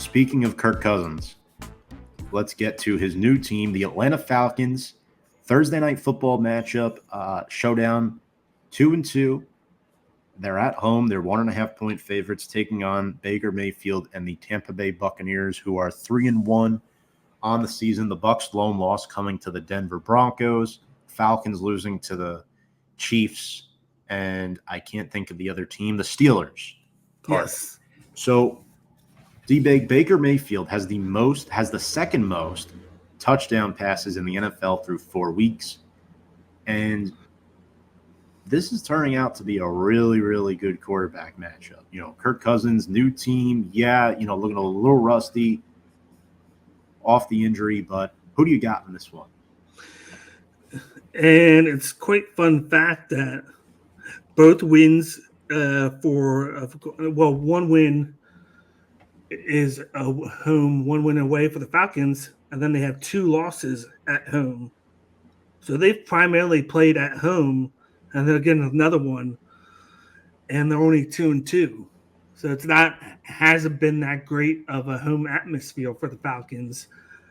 Speaking of Kirk Cousins, let's get to his new team, the Atlanta Falcons. Thursday night football matchup, showdown, 2-2. They're at home. They're 1.5-point favorites, taking on Baker Mayfield and the Tampa Bay Buccaneers, who are 3-1 on the season. The Bucs' lone loss coming to the Denver Broncos. Falcons losing to the Chiefs, and I can't think of the other team, the Steelers. Yes. So, D-Bag, Baker Mayfield has the second most touchdown passes in the NFL through 4 weeks, and this is turning out to be a really, really good quarterback matchup. Kirk Cousins, new team, looking a little rusty off the injury, but who do you got in this one? And it's quite fun fact that both wins one win is a home, one win away for the Falcons, and then they have 2 losses at home. So they've primarily played at home, and then again another one, and they're only 2-2. So hasn't been that great of a home atmosphere for the Falcons,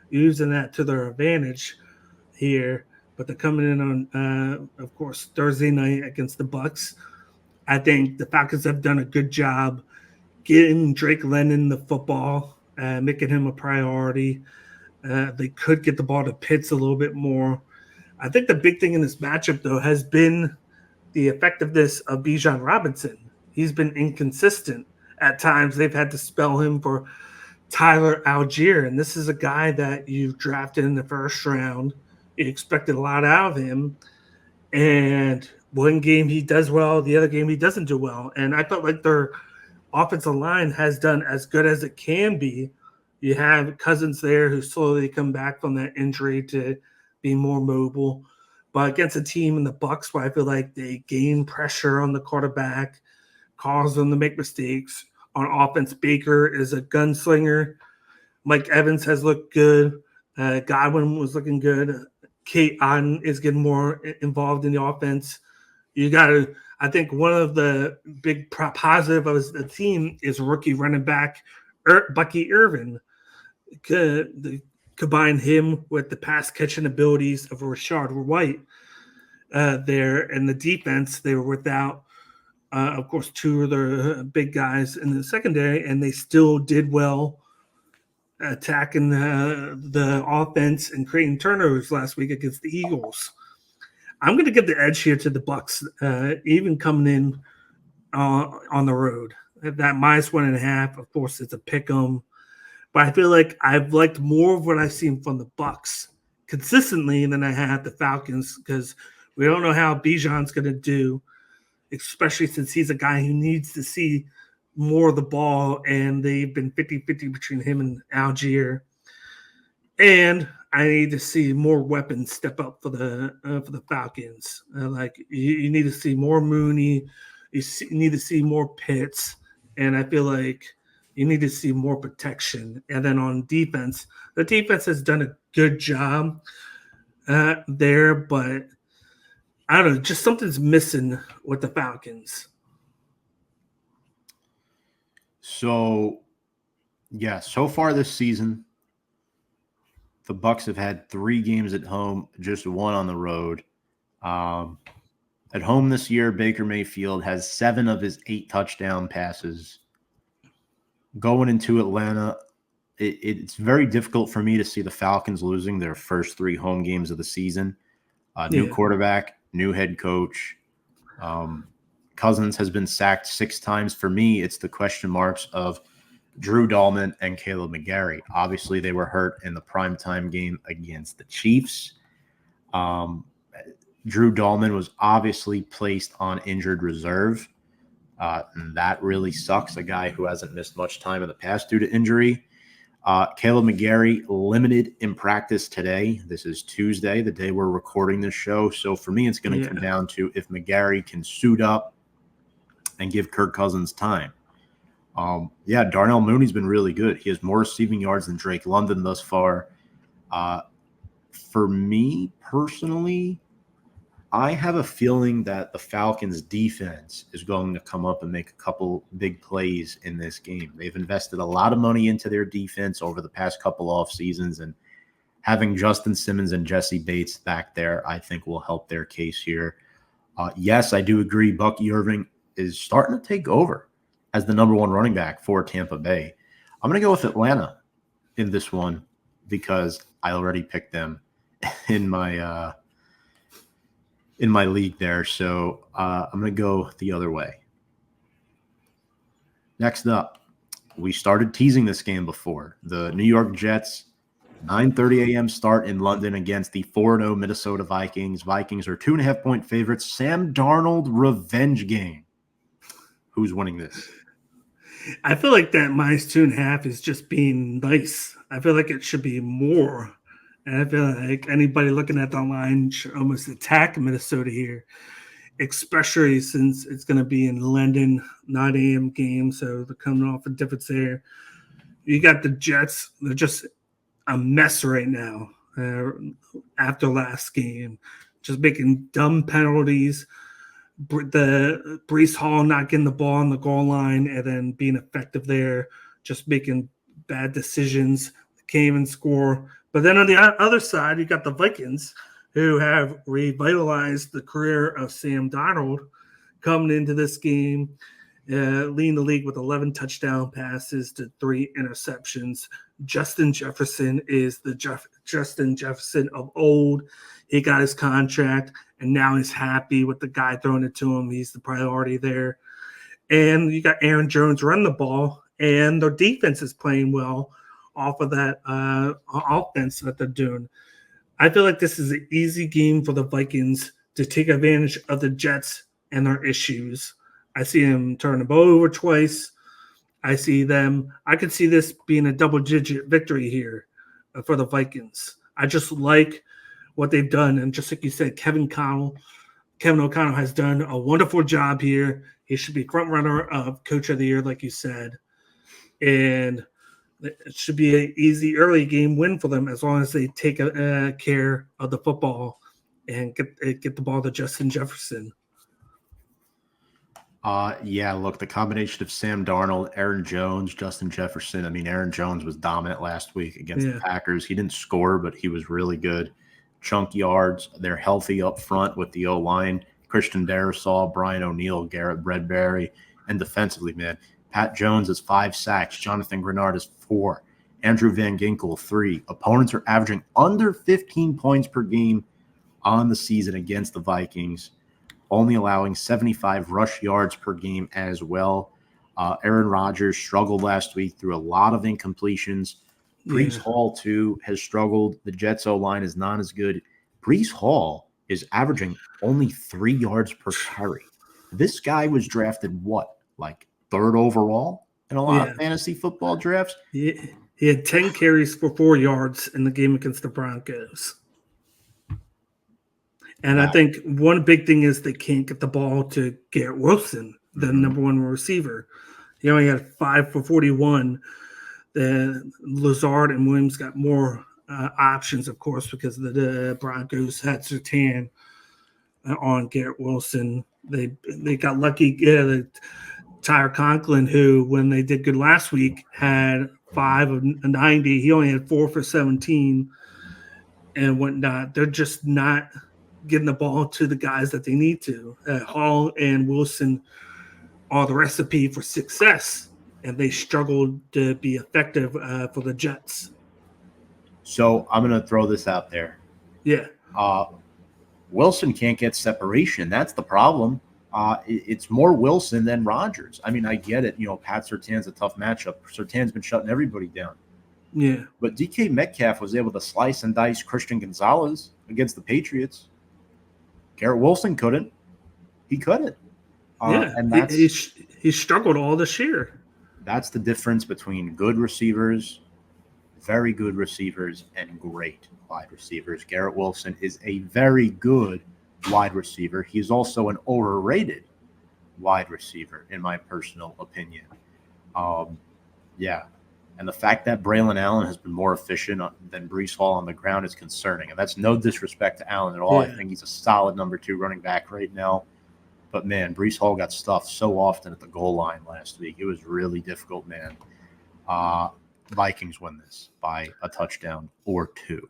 using that to their advantage here. But they're coming in on, of course, Thursday night against the Bucs. I think the Falcons have done a good job getting Drake London the football, making him a priority. They could get the ball to Pitts a little bit more. I think the big thing in this matchup, though, has been the effectiveness of Bijan Robinson. He's been inconsistent. At times, they've had to spell him for Tyler Algier, and this is a guy that you've drafted in the first round. You expected a lot out of him, and one game he does well, the other game he doesn't do well. And I felt like their offensive line has done as good as it can be. You have Cousins there who slowly come back from that injury to be more mobile. But against a team in the Bucs where I feel like they gain pressure on the quarterback, cause them to make mistakes. On offense, Baker is a gunslinger. Mike Evans has looked good. Godwin was looking good. Kate Otten is getting more involved in the offense. I think one of the big positive of the team is rookie running back Bucky Irvin. Combine him with the pass catching abilities of Rashard White there. And the defense, they were without, of course, 2 of their big guys in the secondary, and they still did well attacking the offense and creating turnovers last week against the Eagles. I'm going to give the edge here to the Bucs, even coming in on the road. That -1.5, of course, it's a pick 'em, but I feel like I've liked more of what I've seen from the Bucs consistently than I had the Falcons, because we don't know how Bijan's going to do, especially since he's a guy who needs to see more of the ball, and they've been 50-50 between him and Algier. And I need to see more weapons step up for the Falcons. You need to see more Mooney. You need to see more Pitts, and I feel like you need to see more protection. And then on defense, the defense has done a good job there, but I don't know, just something's missing with the Falcons. So, so far this season, the Bucs have had 3 games at home, just 1 on the road. At home this year, Baker Mayfield has 7 of his 8 touchdown passes. Going into Atlanta, it's very difficult for me to see the Falcons losing their first 3 home games of the season. New quarterback, new head coach. Cousins has been sacked 6 times. For me, it's the question marks of Drew Dalman and Caleb McGarry. Obviously, they were hurt in the primetime game against the Chiefs. Drew Dalman was obviously placed on injured reserve. And that really sucks, a guy who hasn't missed much time in the past due to injury. Caleb McGarry limited in practice today. This is Tuesday, the day we're recording this show. So for me, it's going to come down to if McGarry can suit up and give Kirk Cousins time. Darnell Mooney's been really good. He has more receiving yards than Drake London thus far. For me personally, I have a feeling that the Falcons defense is going to come up and make a couple big plays in this game. They've invested a lot of money into their defense over the past couple off seasons, and having Justin Simmons and Jesse Bates back there, I think will help their case here. Yes, I do agree. Bucky Irving is starting to take over as the number one running back for Tampa Bay. I'm going to go with Atlanta in this one because I already picked them in my league there. So I'm going to go the other way. Next up, we started teasing this game before. The New York Jets, 9:30 a.m. start in London against the 4-0 Minnesota Vikings. Vikings are 2.5-point favorites. Sam Darnold revenge game. Who's winning this? I feel like that -2.5 is just being nice. I feel like it should be more. And I feel like anybody looking at the line should almost attack Minnesota here, especially since it's going to be in London, 9 a.m. game. So they're coming off a difference there. You got the Jets. They're just a mess right now after last game. Just making dumb penalties. The Brees Hall not getting the ball on the goal line and then being effective there, just making bad decisions. Can't even score. But then on the other side, you got the Vikings, who have revitalized the career of Sam Darnold coming into this game, leading the league with 11 touchdown passes to 3 interceptions. Justin Jefferson is the Justin Jefferson of old. He got his contract, and now he's happy with the guy throwing it to him. He's the priority there. And you got Aaron Jones run the ball, and their defense is playing well off of that offense that they're doing. I feel like this is an easy game for the Vikings to take advantage of the Jets and their issues. I see them turn the ball over twice. I could see this being a double-digit victory here for the Vikings. I just like what they've done. And just like you said, Kevin O'Connell has done a wonderful job here. He should be front runner of Coach of the Year, like you said. And it should be an easy early game win for them as long as they take care of the football and get the ball to Justin Jefferson. Yeah, look, the combination of Sam Darnold, Aaron Jones, Justin Jefferson. I mean, Aaron Jones was dominant last week against the Packers. He didn't score, but he was really good. Chunk yards. They're healthy up front with the O-line. Christian Darrisaw, Brian O'Neill, Garrett Bradbury, and defensively, man, Pat Jones is 5 sacks. Jonathan Grenard is 4. Andrew Van Ginkel, 3. Opponents are averaging under 15 points per game on the season against the Vikings, only allowing 75 rush yards per game as well. Aaron Rodgers struggled last week through a lot of incompletions. Brees Hall, too, has struggled. The Jets O-line is not as good. Brees Hall is averaging only 3 yards per carry. This guy was drafted, like 3rd overall in a lot of fantasy football drafts? He had 10 carries for 4 yards in the game against the Broncos. And I think one big thing is they can't get the ball to Garrett Wilson, the number one receiver. He only had 5 for 41. The Lazard and Williams got more options, of course, because the Broncos had Surtain on Garrett Wilson. They got lucky. Tyler Conklin, who, when they did good last week, had 5 of 90. He only had 4 for 17 and whatnot. They're just not getting the ball to the guys that they need to. Hall and Wilson are the recipe for success, and they struggled to be effective for the Jets. So I'm going to throw this out there. Yeah. Wilson can't get separation. That's the problem. It's more Wilson than Rodgers. I mean, I get it. Pat Surtain's a tough matchup. Surtain's been shutting everybody down. Yeah. But DK Metcalf was able to slice and dice Christian Gonzalez against the Patriots. Garrett Wilson couldn't. He couldn't. And he struggled all this year. That's the difference between good receivers, very good receivers, and great wide receivers. Garrett Wilson is a very good wide receiver. He's also an overrated wide receiver, in my personal opinion. And the fact that Braylon Allen has been more efficient than Breece Hall on the ground is concerning. And that's no disrespect to Allen at all. Yeah. I think he's a solid number 2 running back right now. But, man, Breece Hall got stuffed so often at the goal line last week. It was really difficult, man. Vikings win this by a touchdown or 2.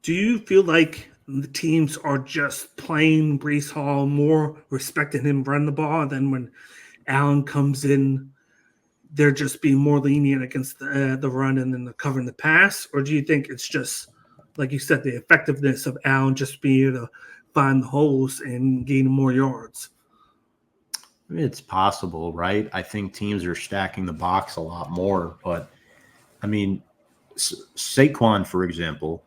Do you feel like the teams are just playing Breece Hall more, respecting him run the ball, and then when Allen comes in, they're just being more lenient against the run and then the covering the pass? Or do you think it's just, like you said, the effectiveness of Allen just being able to find the holes and gain more yards? I mean, it's possible, right? I think teams are stacking the box a lot more. But, I mean, Saquon, for example,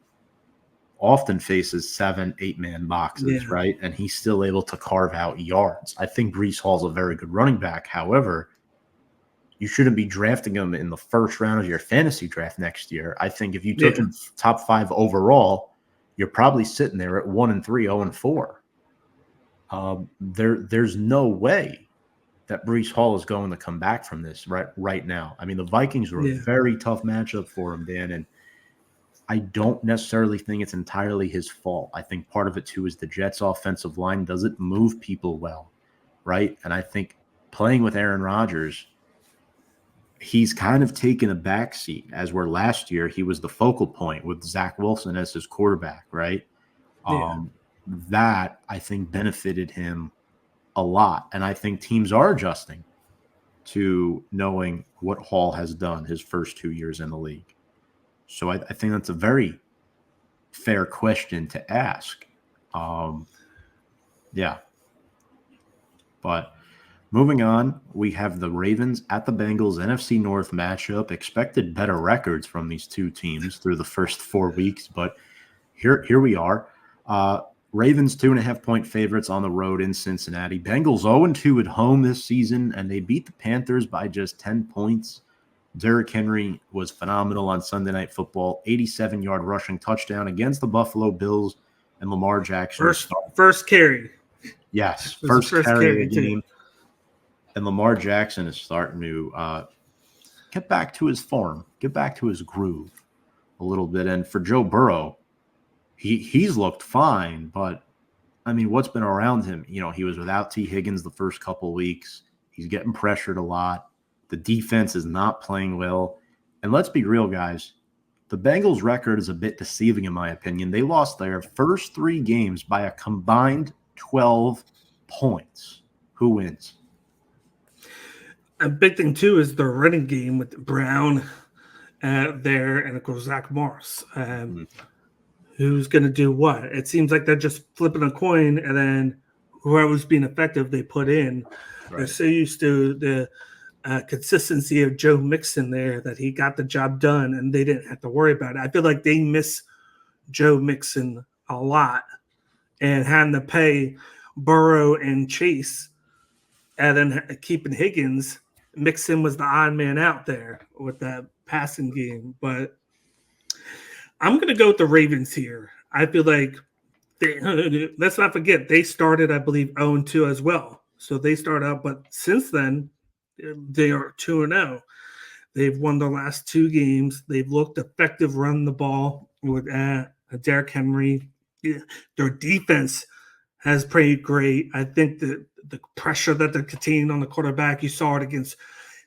often faces 7-8-man boxes, right? And he's still able to carve out yards. I think Breece Hall's a very good running back. However, you shouldn't be drafting him in the first round of your fantasy draft next year. I think if you took him top 5 overall, you're probably sitting there at 1-3, 0-4. There's no way that Breece Hall is going to come back from this right now. I mean, the Vikings were a very tough matchup for him, Dan, and I don't necessarily think it's entirely his fault. I think part of it, too, is the Jets' offensive line doesn't move people well, right? And I think playing with Aaron Rodgers, he's kind of taken a backseat, as where last year he was the focal point with Zach Wilson as his quarterback, right? That, I think, benefited him a lot. And I think teams are adjusting to knowing what Hall has done his first 2 years in the league. So I think that's a very fair question to ask. But moving on, we have the Ravens at the Bengals NFC North matchup. Expected better records from these two teams through the first 4 weeks, but here we are. Ravens 2.5-point favorites on the road in Cincinnati. Bengals 0-2 at home this season, and they beat the Panthers by just 10 points. Derrick Henry was phenomenal on Sunday Night Football, 87-yard rushing touchdown against the Buffalo Bills, and Lamar Jackson. First carry. Yes, first carry of the game. And Lamar Jackson is starting to get back to his form, get back to his groove a little bit. And for Joe Burrow, he's looked fine, but, I mean, what's been around him? You know, he was without T. Higgins the first couple weeks. He's getting pressured a lot. The defense is not playing well. And let's be real, guys. The Bengals' record is a bit deceiving, in my opinion. They lost their first 3 games by a combined 12 points. Who wins? A big thing, too, is the running game with Brown there and, of course, Zach Morris. Who's going to do what? It seems like they're just flipping a coin, and then whoever's being effective, they put in. Right. They're so used to the consistency of Joe Mixon there that he got the job done, and they didn't have to worry about it. I feel like they miss Joe Mixon a lot, and having to pay Burrow and Chase, and then keeping Higgins. Mixon was the odd man out there with that passing game, but I'm going to go with the Ravens here. I feel like let's not forget, they started, I believe, 0-2 as well. So they start out, but since then, they are 2-0. They've won their last 2 games. They've looked effective running the ball with Derrick Henry. Their defense has played great. I think that the pressure that they're containing on the quarterback, you saw it against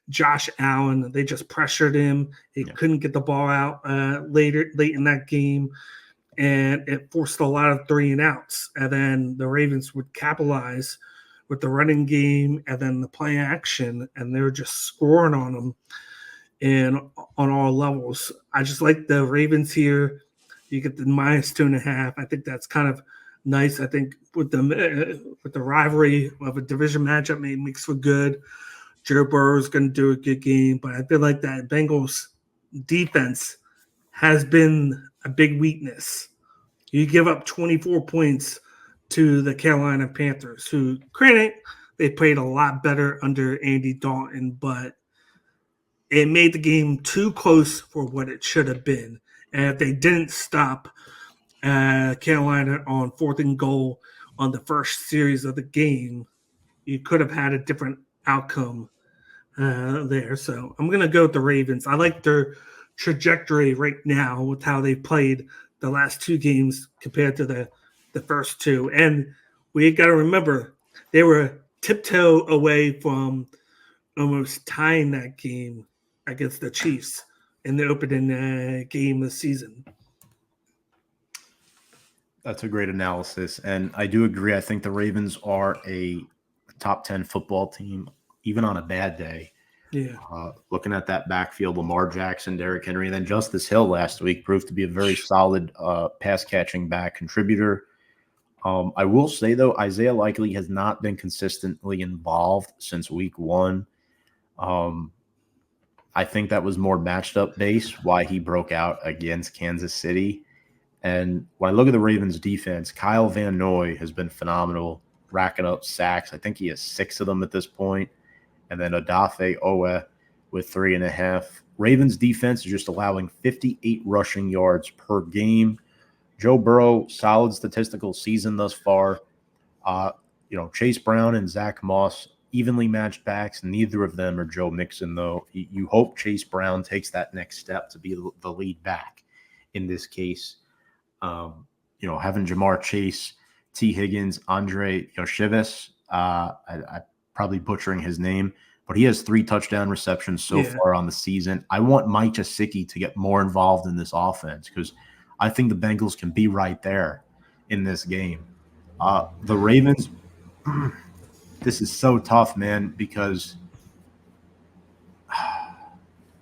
Josh Allen. They just pressured him. He couldn't get the ball out late in that game, and it forced a lot of 3-and-outs. And then the Ravens would capitalize with the running game and then the play action, and they were just scoring on them and on all levels. I just like the Ravens here. You get the -2.5. I think that's kind of nice. I think with the rivalry of a division matchup, maybe makes for good. Joe Burrow is going to do a good game, but I feel like that Bengals defense has been a big weakness. You give up 24 points to the Carolina Panthers, who, granted, they played a lot better under Andy Dalton, but it made the game too close for what it should have been. And if they didn't stop Carolina on 4th and goal on the first series of the game, you could have had a different outcome. there. So I'm going to go with the Ravens. I like their trajectory right now with how they played the last two games compared to the first two. And we got to remember they were tiptoe away from almost tying that game against the Chiefs in the opening game of the season. That's a great analysis. And I do agree. I think the Ravens are a top 10 football team, even on a bad day. Yeah. Looking at that backfield, Lamar Jackson, Derrick Henry, and then Justice Hill last week proved to be a very solid pass catching back contributor. I will say, though, Isaiah Likely has not been consistently involved since week one. I think that was more matched up based why he broke out against Kansas City. And when I look at the Ravens defense, Kyle Van Noy has been phenomenal, racking up sacks. I think he has 6 of them at this point. And then Odafe Owe with 3.5. Ravens defense is just allowing 58 rushing yards per game. Joe Burrow, solid statistical season thus far. Chase Brown and Zach Moss, evenly matched backs. Neither of them are Joe Mixon, though. You hope Chase Brown takes that next step to be the lead back in this case. Having Jamar Chase, T. Higgins, Andre Yoshevich, I probably butchering his name, but he has 3 touchdown receptions so far on the season. I want Mike Gesicki to get more involved in this offense because I think the Bengals can be right there in this game. The Ravens, this is so tough, man, because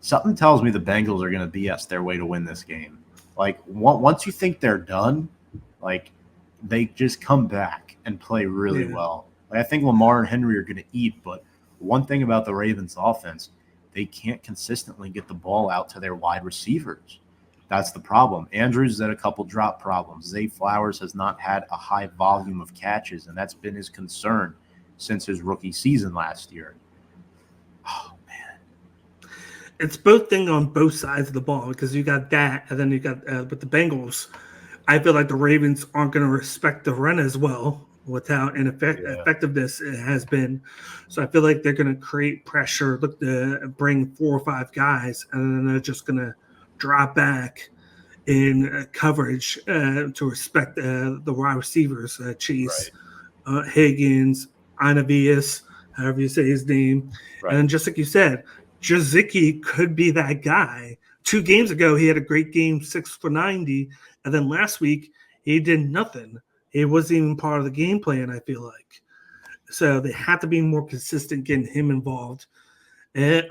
something tells me the Bengals are going to BS their way to win this game. Like, once you think they're done, like, they just come back and play really well. Like, I think Lamar and Henry are going to eat, but one thing about the Ravens offense, they can't consistently get the ball out to their wide receivers. That's the problem. Andrews had a couple drop problems. Zay Flowers has not had a high volume of catches, and that's been his concern since his rookie season last year. Oh, man. It's both things on both sides of the ball because you got that, and then you got with the Bengals. I feel like the Ravens aren't going to respect the run as well without effectiveness it has been. So I feel like they're going to create pressure, look to bring 4 or 5 guys, and then they're just going to drop back in coverage to respect the wide receivers, Chase, Higgins, Anavius, however you say his name. Right. And just like you said, Gesicki could be that guy. 2 games ago, he had a great game, 6 for 90. And then last week, he did nothing. It wasn't even part of the game plan, I feel like. So they have to be more consistent getting him involved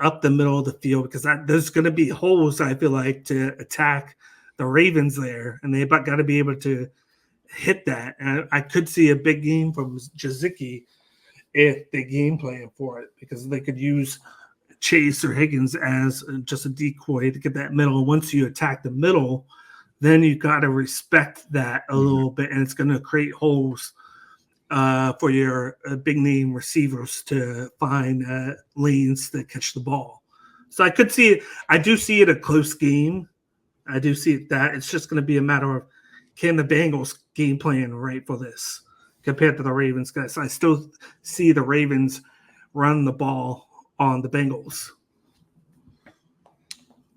up the middle of the field because there's going to be holes, I feel like, to attack the Ravens there. And they've got to be able to hit that. And I could see a big game from Gesicki if they game plan for it because they could use Chase or Higgins as just a decoy to get that middle. Once you attack the middle, then you got to respect that a little bit, and it's going to create holes for your big name receivers to find lanes to catch the ball. So I could see it. I do see it a close game. I do see it that it's just going to be a matter of can the Bengals game plan right for this compared to the Ravens guys. I still see the Ravens run the ball on the Bengals.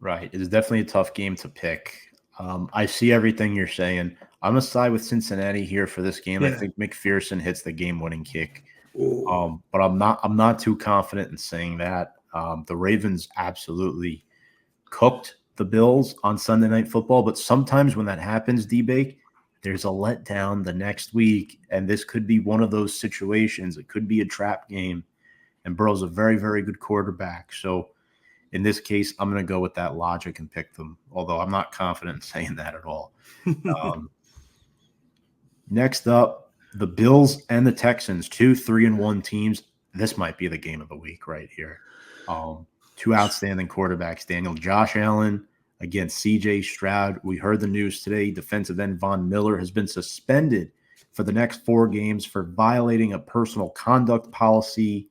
Right. It's definitely a tough game to pick. I see everything you're saying. I'm going to side with Cincinnati here for this game. I think McPherson hits the game-winning kick. But I'm not too confident in saying that. The Ravens absolutely cooked the Bills on Sunday Night Football, but sometimes when that happens, D-Bake, there's a letdown the next week, and this could be one of those situations. It could be a trap game, and Burrow's a very, very good quarterback. So in this case, I'm going to go with that logic and pick them, although I'm not confident in saying that at all. Next up, the Bills and the Texans, 2 3-1 teams. This might be the game of the week right here. 2 outstanding quarterbacks, Daniel Josh Allen against C.J. Stroud. We heard the news today. Defensive end Von Miller has been suspended for the next 4 games for violating a personal conduct policy.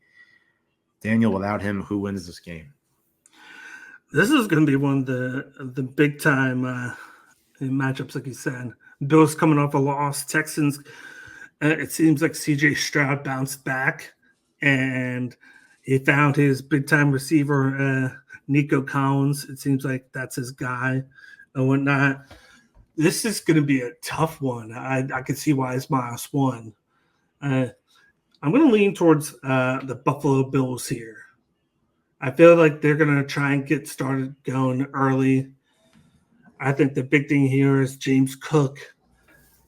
Daniel, without him, who wins this game? This is going to be one of the big time matchups, like you said. Bills coming off a loss. Texans, it seems like C.J. Stroud bounced back, and He found his big time receiver, Nico Collins. It seems like that's his guy and whatnot. This is going to be a tough one. I can see why it's -1. I'm going to lean towards the Buffalo Bills here. I feel like they're going to try and get started going early. I think the big thing here is James Cook.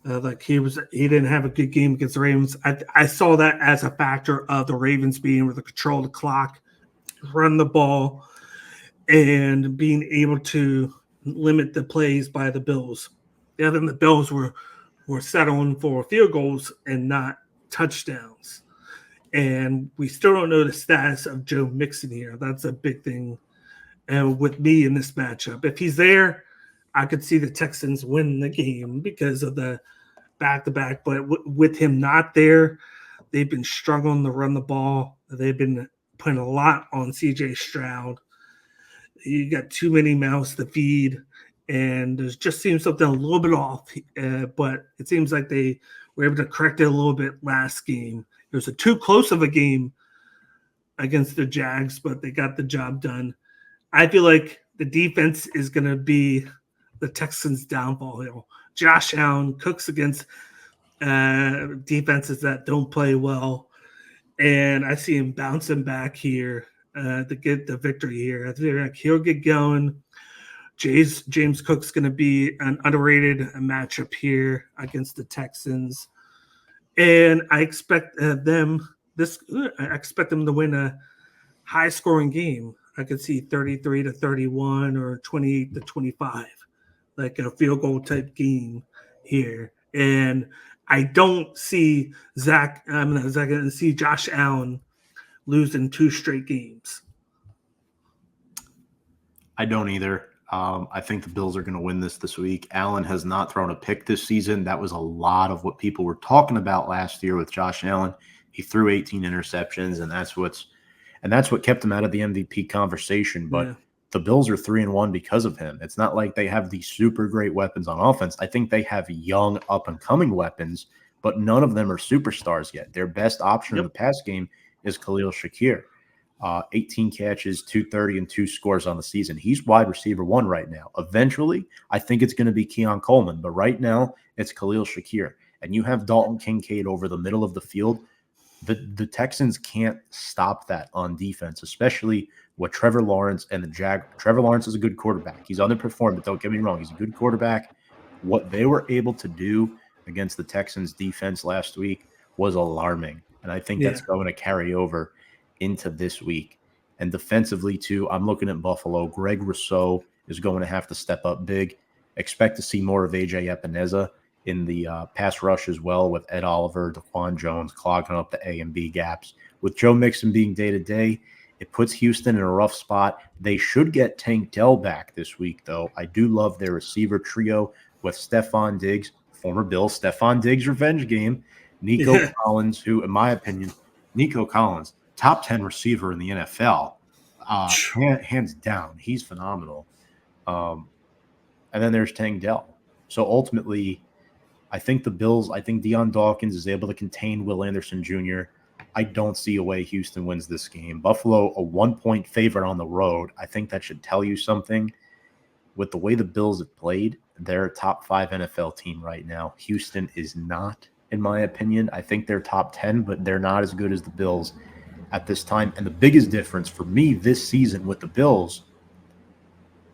He didn't have a good game against the Ravens. I saw that as a factor of the Ravens being able to control the clock, run the ball, and being able to limit the plays by the Bills. Yeah, then the Bills were settling for field goals and not touchdowns. And we still don't know the status of Joe Mixon here. That's a big thing with me in this matchup. If he's there, I could see the Texans win the game because of the back-to-back. But with him not there, they've been struggling to run the ball. They've been putting a lot on C.J. Stroud. You got too many mouths to feed, and there just seems something a little bit off. But it seems like they were able to correct it a little bit last game. It was too close of a game against the Jags, but they got the job done. I feel like the defense is going to be the Texans' downfall here. Josh Allen cooks against defenses that don't play well, and I see him bouncing back here to get the victory here. I feel like he'll get going. James Cook's going to be an underrated matchup here against the Texans, and I expect them to win a high-scoring game. I could see 33-31 or 28-25, like a field goal type game here. And I don't see Josh Allen losing 2 straight games. I don't either. I think the Bills are going to win this week. Allen has not thrown a pick this season. That was a lot of what people were talking about last year with Josh Allen. He threw 18 interceptions, and that's what kept him out of the MVP conversation. But the Bills are 3-1 because of him. It's not like they have these super great weapons on offense. I think they have young, up-and-coming weapons, but none of them are superstars yet. Their best option in the pass game is Khalil Shakir. 18 catches, 230, and 2 scores on the season. He's wide receiver 1 right now. Eventually, I think it's going to be Keon Coleman, but right now it's Khalil Shakir. And you have Dalton Kincaid over the middle of the field. The Texans can't stop that on defense, especially with Trevor Lawrence and the Jag. Trevor Lawrence is a good quarterback. He's underperformed, but don't get me wrong. He's a good quarterback. What they were able to do against the Texans defense last week was alarming. And I think that's going to carry over into this week. And defensively, too, I'm looking at Buffalo. Greg Rousseau is going to have to step up big. Expect to see more of A.J. Epineza in the pass rush as well, with Ed Oliver, Daquan Jones clogging up the A and B gaps. With Joe Mixon being day-to-day, it puts Houston in a rough spot. They should get Tank Dell back this week, though. I do love their receiver trio with Stephon Diggs, former Bill, Stephon Diggs revenge game, Nico Collins, who, in my opinion, Nico Collins, top 10 receiver in the NFL, hands down. He's phenomenal. And then there's Tank Dell. So ultimately, I think the Bills, I think Deion Dawkins is able to contain Will Anderson Jr. I don't see a way Houston wins this game. Buffalo, a 1-point favorite on the road. I think that should tell you something. With the way the Bills have played, they're a top 5 NFL team right now. Houston is not, in my opinion. I think they're top 10, but they're not as good as the Bills at this time. And the biggest difference for me this season with the Bills,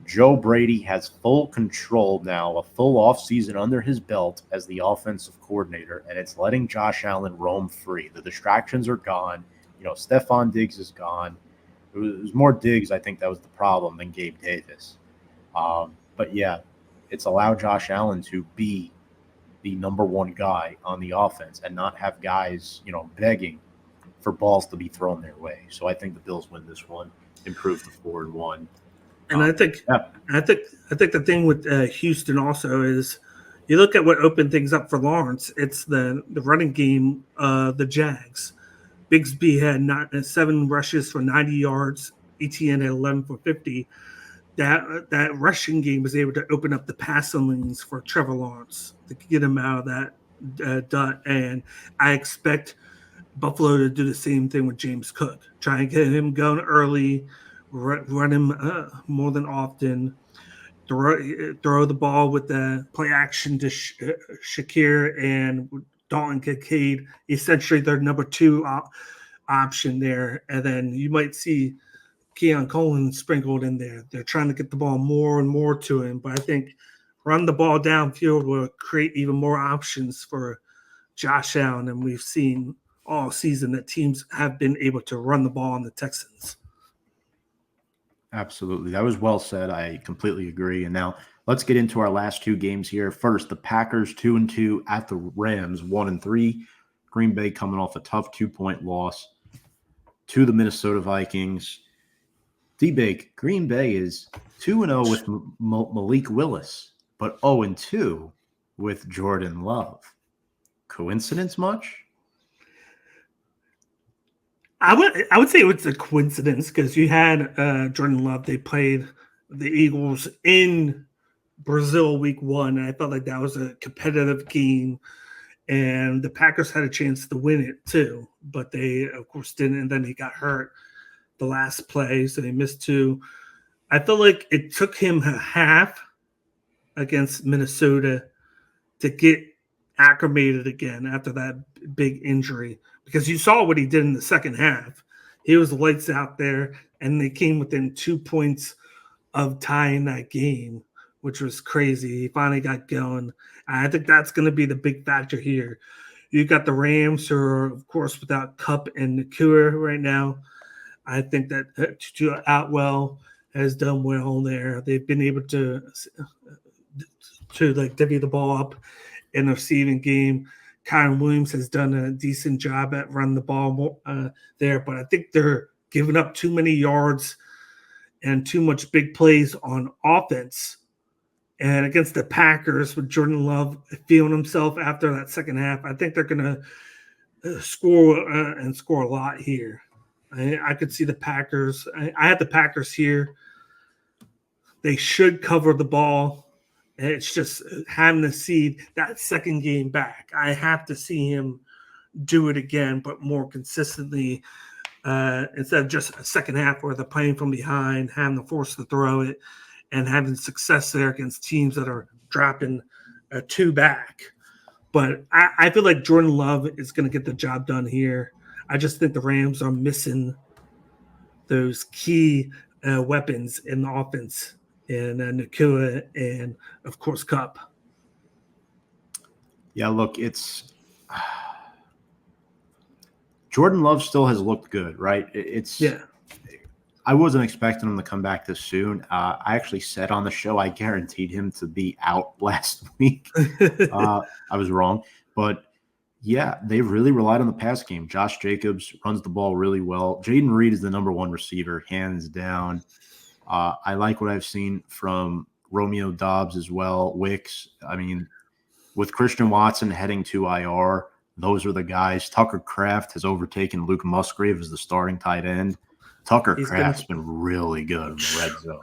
Joe Brady has full control now, a full offseason under his belt as the offensive coordinator, and it's letting Josh Allen roam free. The distractions are gone. Stephon Diggs is gone. It was more Diggs, I think, that was the problem than Gabe Davis. But, yeah, it's allowed Josh Allen to be the number 1 guy on the offense and not have guys, begging for balls to be thrown their way. So I think the Bills win this one, improve to 4-1. And I think the thing with Houston also is you look at what opened things up for Lawrence. It's the running game, the Jags. Bigsby had 7 rushes for 90 yards. ETN had 11 for 50. That rushing game was able to open up the passing lanes for Trevor Lawrence to get him out of that dot. And I expect Buffalo to do the same thing with James Cook, try and get him going early, run him more than often, throw the ball with the play action to Shakir and Dalton Kincaid. Essentially, their number two option there, and then you might see Keon Coleman sprinkled in there. They're trying to get the ball more and more to him, but I think run the ball downfield will create even more options for Josh Allen, and we've seen all season that teams have been able to run the ball on the Texans. Absolutely. That was well said. I completely agree. And now let's get into our last two games here. First, the Packers 2-2 at the Rams 1-3. Green Bay coming off a tough 2-point loss to the Minnesota Vikings. D-Bake, Green Bay is 2-0 with Malik Willis, but 0-2 with Jordan Love. Coincidence much? I would say it's a coincidence because you had Jordan Love. They played the Eagles in Brazil week 1, and I felt like that was a competitive game. And the Packers had a chance to win it too, but they, of course, didn't. And then he got hurt the last play, so they missed 2. I feel like it took him a half against Minnesota to get acclimated again after that big injury, because you saw what he did in the second half. He was lights out there, and they came within 2 points of tying that game, which was crazy. He finally got going. I think that's going to be the big factor here. You got the Rams, who are, of course, without Kupp and Nakua right now. I think that Tutu Atwell has done well there. They've been able to like divvy the ball up in the receiving game. Kyron Williams has done a decent job at running the ball there, but I think they're giving up too many yards and too much big plays on offense. And against the Packers, with Jordan Love feeling himself after that second half, I think they're going to score and score a lot here. I could see the Packers. I have the Packers here. They should cover the ball. It's just having to see that second game back. I have to see him do it again, but more consistently, instead of just a second half where they're playing from behind, having to force to throw it, and having success there against teams that are dropping 2 back. But I feel like Jordan Love is going to get the job done here. I just think the Rams are missing those key weapons in the offense, and Nakua and, of course, Kupp. Yeah, look, it's Jordan Love still has looked good, right? I wasn't expecting him to come back this soon. I actually said on the show I guaranteed him to be out last week. I was wrong. But, yeah, they've really relied on the pass game. Josh Jacobs runs the ball really well. Jaden Reed is the number 1 receiver, hands down. I like what I've seen from Romeo Doubs as well, Wicks. I mean, with Christian Watson heading to IR, those are the guys. Tucker Kraft has overtaken Luke Musgrave as the starting tight end. Tucker Kraft's been really good in the red zone.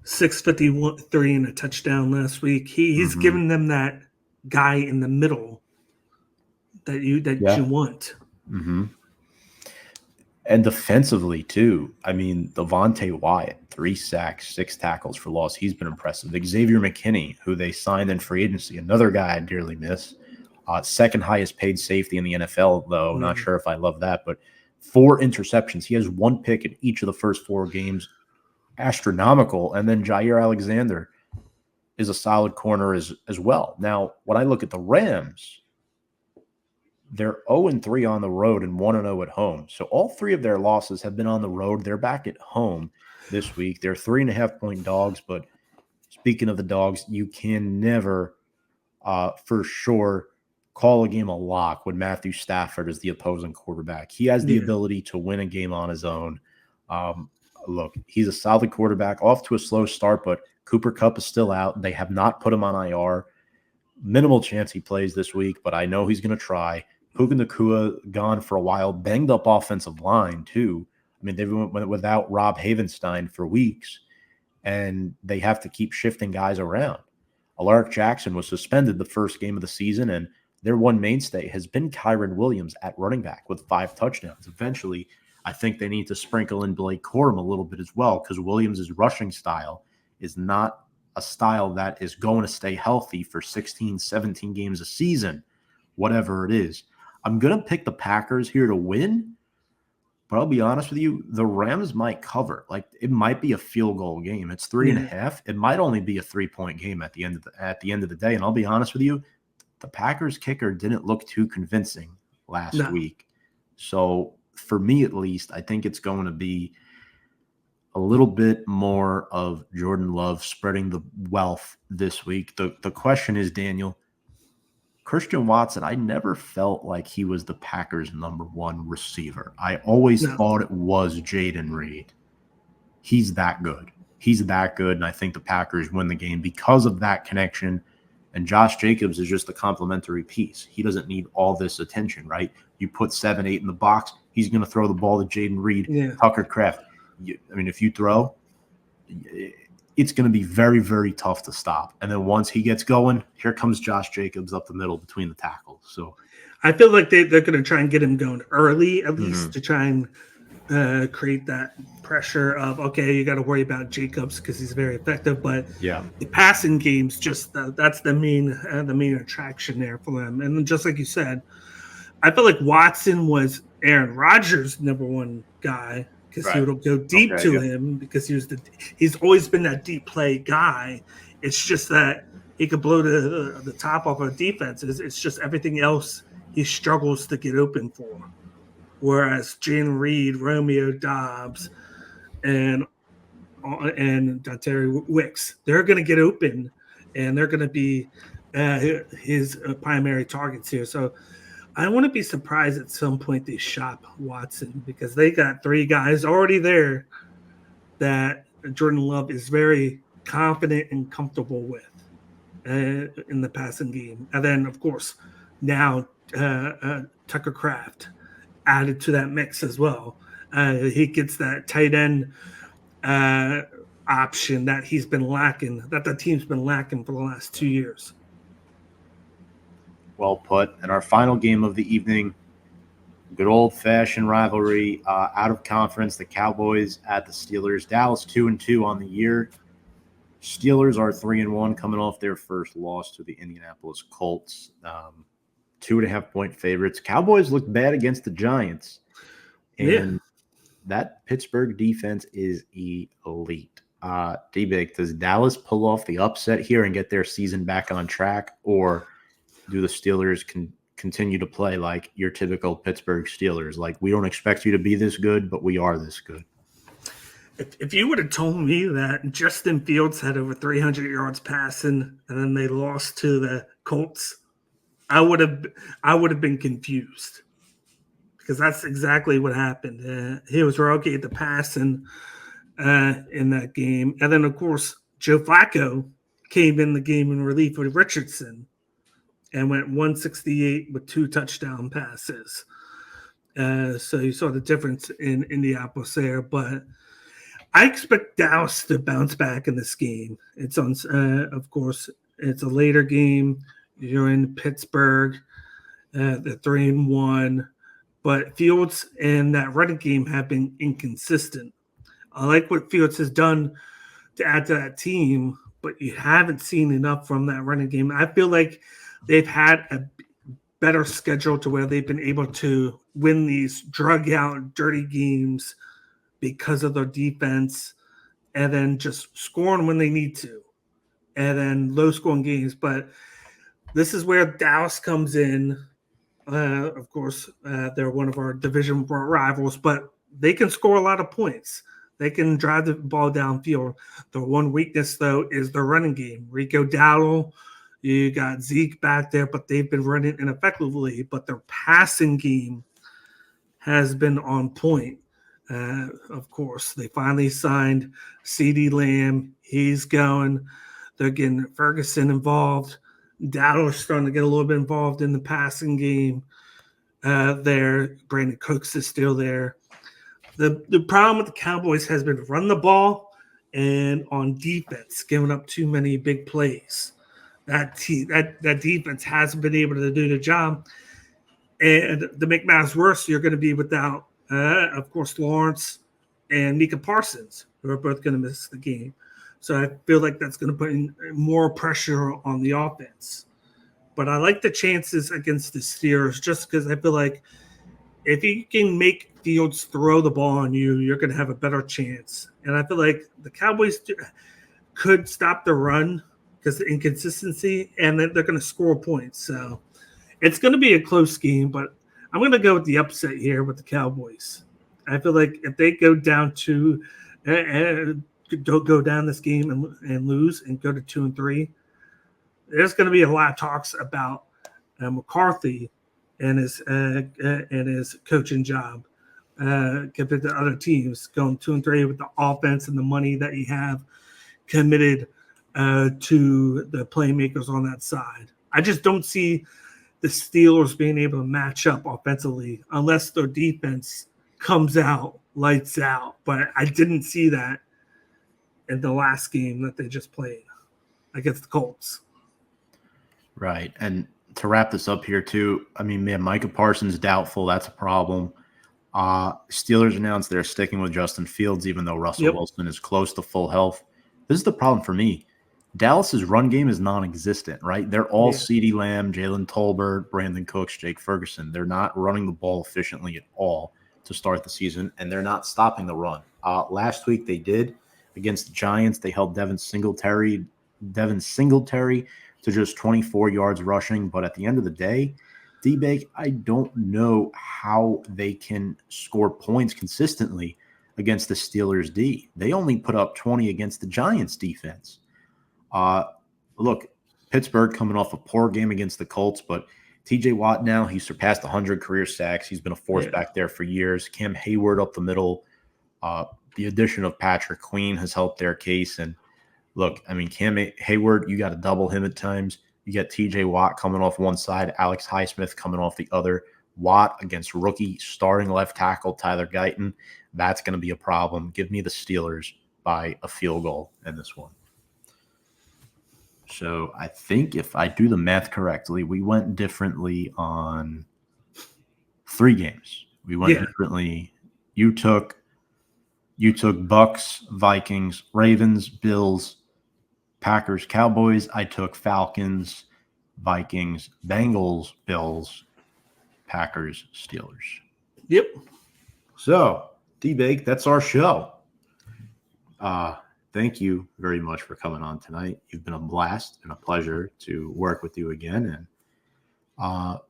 653 and a touchdown last week. He's given them that guy in the middle that you want. Mm-hmm. And defensively, too. I mean, Devontae Wyatt, 3 sacks, 6 tackles for loss. He's been impressive. Xavier McKinney, who they signed in free agency, another guy I dearly miss. Second highest paid safety in the NFL, though. Not sure if I love that, but 4 interceptions. He has 1 pick in each of the first 4 games. Astronomical. And then Jair Alexander is a solid corner as well. Now, when I look at the Rams, they're 0-3 on the road and 1-0 at home. So all 3 of their losses have been on the road. They're back at home this week. They're 3.5-point dogs. But speaking of the dogs, you can never for sure call a game a lock when Matthew Stafford is the opposing quarterback. He has the ability to win a game on his own. Look, he's a solid quarterback, off to a slow start, but Cooper Kupp is still out. They have not put him on IR. Minimal chance he plays this week, but I know he's going to try. Puka Nacua gone for a while, banged up offensive line too. I mean, they've went without Rob Havenstein for weeks, and they have to keep shifting guys around. Alaric Jackson was suspended the first game of the season, and their one mainstay has been Kyron Williams at running back with 5 touchdowns. Eventually, I think they need to sprinkle in Blake Corum a little bit as well, because Williams' rushing style is not a style that is going to stay healthy for 16, 17 games a season, whatever it is. I'm going to pick the Packers here to win, but I'll be honest with you, the Rams might cover. Like, it might be a field goal game. It's 3.5. It might only be a 3-point game at the end of the day. And I'll be honest with you, the Packers kicker didn't look too convincing last week. So for me, at least, I think it's going to be a little bit more of Jordan Love spreading the wealth this week. The question is, Daniel, Christian Watson, I never felt like he was the Packers' number 1 receiver. I always thought it was Jaden Reed. He's that good. And I think the Packers win the game because of that connection. And Josh Jacobs is just a complimentary piece. He doesn't need all this attention, right? You put 7-8 in the box, he's going to throw the ball to Jaden Reed, Tucker Kraft. If you throw, it's going to be very, very tough to stop. And then once he gets going, here comes Josh Jacobs up the middle between the tackles. So I feel like they're going to try and get him going early, at least, to try and create that pressure of, okay, you got to worry about Jacobs because he's very effective. But the passing game's just that's the main attraction there for them. And just like you said, I feel like Watson was Aaron Rodgers' number 1 guy, because he would go deep to him, because he's always been that deep play guy. It's just that he could blow the top off of defense. It's just everything else he struggles to get open for. Whereas Jaden Reed, Romeo Doubs, and Dontari Wicks, they're going to get open, and they're going to be his primary targets here. So I wouldn't be surprised at some point they shop Watson, because they got 3 guys already there that Jordan Love is very confident and comfortable with in the passing game. And then, of course, now Tucker Kraft added to that mix as well. He gets that tight end option that he's been lacking, that the team's been lacking for the last 2 years. Well put. And our final game of the evening, good old-fashioned rivalry out of conference, the Cowboys at the Steelers. Dallas 2-2 on the year. Steelers are 3-1 coming off their first loss to the Indianapolis Colts. 2.5-point favorites. Cowboys looked bad against the Giants. And that Pittsburgh defense is elite. D-Big, does Dallas pull off the upset here and get their season back on track, or do the Steelers continue to play like your typical Pittsburgh Steelers? Like, we don't expect you to be this good, but we are this good. If you would have told me that Justin Fields had over 300 yards passing and then they lost to the Colts, I would have been confused, because that's exactly what happened. He was rookie at the passing in that game. And then, of course, Joe Flacco came in the game in relief with Richardson and went 168 with 2 touchdown passes. So you saw the difference in Indianapolis there. But I expect Dallas to bounce back in this game. It's on, of course, it's a later game. You're in Pittsburgh, the 3-1. But Fields and that running game have been inconsistent. I like what Fields has done to add to that team, but you haven't seen enough from that running game. I feel like they've had a better schedule to where they've been able to win these drug-out, dirty games because of their defense, and then just scoring when they need to, and then low-scoring games. But this is where Dallas comes in. Of course, they're one of our division rivals, but they can score a lot of points. They can drive the ball downfield. The one weakness, though, is their running game. Rico Dowdle, you got Zeke back there, but they've been running ineffectively. But their passing game has been on point. Of course, they finally signed CeeDee Lamb. He's going. They're getting Ferguson involved. Dowdle's starting to get a little bit involved in the passing game there. Brandon Cooks is still there. The problem with the Cowboys has been run the ball and on defense, giving up too many big plays. that defense hasn't been able to do the job. And to make matters worse, you're going to be without, of course, Lawrence and Micah Parsons, who are both going to miss the game. So I feel like that's going to put in more pressure on the offense. But I like the chances against the Steelers just because I feel like if you can make Fields throw the ball on you, you're going to have a better chance. And I feel like the Cowboys could stop the run because of the inconsistency, and then they're going to score points. So it's going to be a close game, but I'm going to go with the upset here with the Cowboys. I feel like if they go down to don't go down this game and lose and go to 2-3, there's going to be a lot of talks about McCarthy and his coaching job compared to other teams going 2-3 with the offense and the money that you have committed to the playmakers on that side. I just don't see the Steelers being able to match up offensively unless their defense comes out, lights out. But I didn't see that in the last game that they just played against the Colts. Right. And to wrap this up here too, I mean, man, Micah Parsons doubtful. That's a problem. Steelers announced they're sticking with Justin Fields, even though Russell Wilson is close to full health. This is the problem for me. Dallas's run game is non-existent, right? They're all CeeDee Lamb, Jalen Tolbert, Brandon Cooks, Jake Ferguson. They're not running the ball efficiently at all to start the season, and they're not stopping the run. Last week they did against the Giants. They held Devin Singletary to just 24 yards rushing. But at the end of the day, D-Bake, I don't know how they can score points consistently against the Steelers' D. They only put up 20 against the Giants' defense. Look, Pittsburgh coming off a poor game against the Colts, but TJ Watt now, he's surpassed 100 career sacks. He's been a force back there for years. Cam Hayward up the middle. The addition of Patrick Queen has helped their case. And look, I mean, Cam Hayward, you got to double him at times. You got TJ Watt coming off one side, Alex Highsmith coming off the other. Watt against rookie starting left tackle Tyler Guyton. That's going to be a problem. Give me the Steelers by a field goal in this one. So I think if I do the math correctly, we went differently on 3 games. We went differently. You took Bucks, Vikings, Ravens, Bills, Packers, Cowboys. I took Falcons, Vikings, Bengals, Bills, Packers, Steelers. Yep. So, D-Bake, that's our show. Thank you very much for coming on tonight. You've been a blast and a pleasure to work with you again. And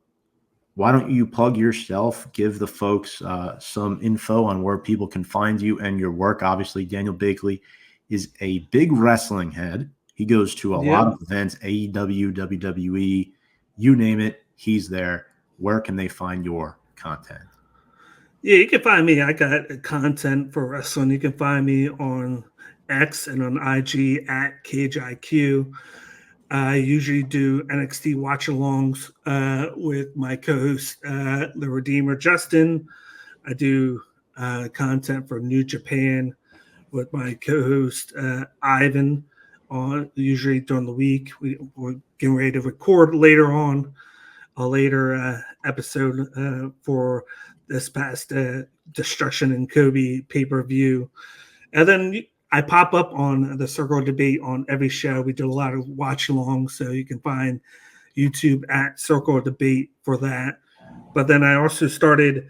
why don't you plug yourself, give the folks some info on where people can find you and your work. Obviously, Daniel Bakley is a big wrestling head. He goes to a lot of events, AEW, WWE, you name it, he's there. Where can they find your content? Yeah, you can find me. I got content for wrestling. You can find me on X and on IG at CageIQ. I usually do NXT watch-alongs with my co-host, the Redeemer Justin. I do content for New Japan with my co-host Ivan. Usually during the week, we're getting ready to record later on a later episode for this past Destruction and Kobe pay-per-view. And then I pop up on the Circle of Debate on every show. We do a lot of watch-alongs, so you can find YouTube at Circle of Debate for that. But then I also started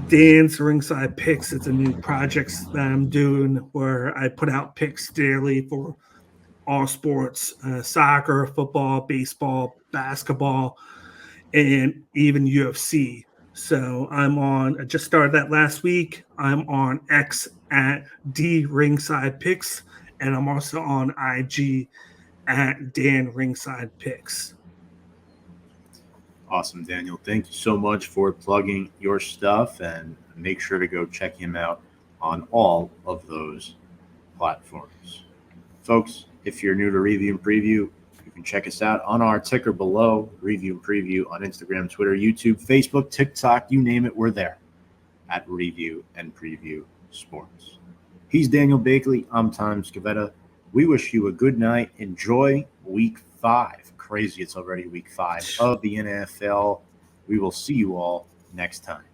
Dan's Ringside Picks. It's a new project that I'm doing where I put out picks daily for all sports, soccer, football, baseball, basketball, and even UFC. So I just started that last week. I'm on X at D Ringside Picks, and I'm also on IG at Dan Ringside Picks. Awesome, Daniel. Thank you so much for plugging your stuff, and make sure to go check him out on all of those platforms. Folks, if you're new to Review and Preview, you can check us out on our ticker below, Review and Preview on Instagram, Twitter, YouTube, Facebook, TikTok, you name it, we're there at Review and Preview Sports. He's Daniel Bakley. I'm Tom Scavetta. We wish you a good night. Enjoy Week 5. crazy. It's already week 5 of the NFL. We will see you all next time.